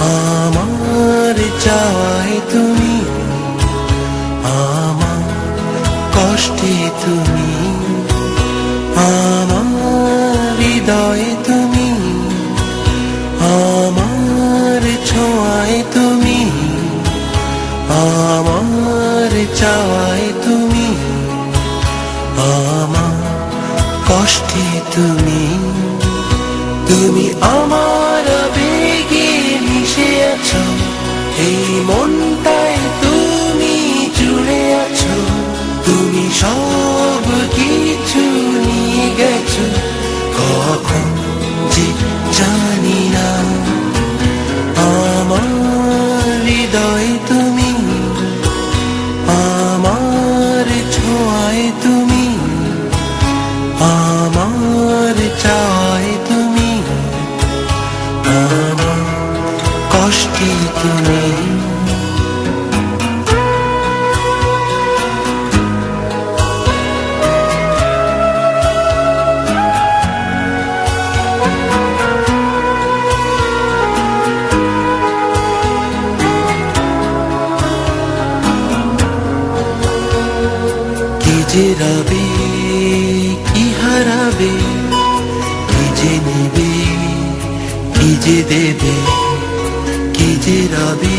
আমার চাওয়ায় তুমি, আমার কষ্টে তুমি, আমার হৃদয়ে তুমি, আমার ছোঁয়ায় তুমি, আমার চাওয়ায় তুমি, আমার কষ্টে তুমি। তুমি আমার আবেগে মিশে আছো, এই মনটায় তুমি জুড়ে আছো। তুমি সব কিছু নিয়ে গেছো, কখন যে জানি না। আমার হৃদয়ে তুমি, আমার ছোঁয়ায় তুমি, আমার চাওয়ায় তুমি, আমার কষ্টে তুমি। কি যে রবে, কি হারাবে, কি যে নেবে, কি যে দেবে, কি যে রবে,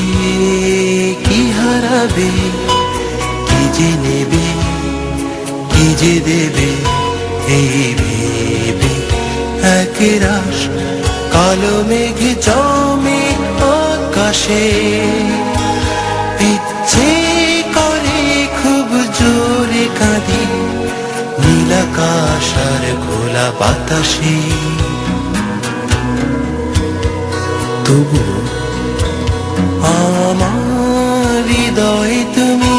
কি হারাবে, কি যে নেবে, কি যে দেবে, এই ভেবে এক রাশ কালো মেঘ জমে আকাশে। ইচ্ছে করে খুব জোরে কাঁদি, নীল আকাশ আর খোলা বাতাসে। তবু আমার হৃদয়ে তুমি,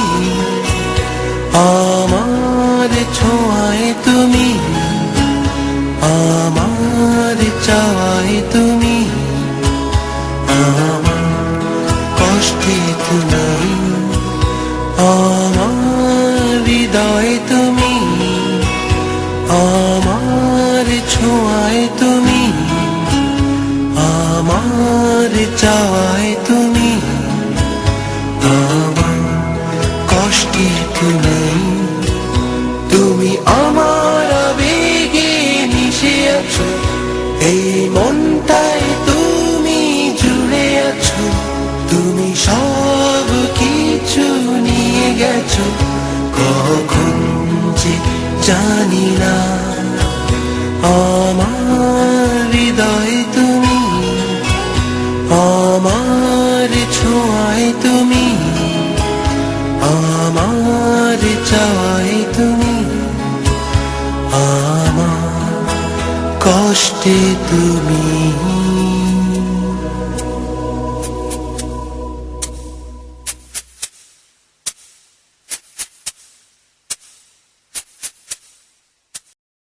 আমার ছোঁয়ায় তুমি, আমার চাওয়ায় তুমি, আমার কষ্টে তুমি, আমার হৃদয়ে তুমি, আমার ছোঁয়ায় তুমি, আমার চাওয়ায় তুমি, আমার কষ্টে তুমি। তুমি আমার আবেগে মিশে আছো, এই মনটায় তুমি জুড়ে আছো। তুমি সব কিছু নিয়ে গেছো, কখন যে জানি না। আমার হৃদয়ে তুমি, আমার ছোঁয়ায় তুমি, আমার চাওয়ায় তুমি, আমার কষ্টে তুমি।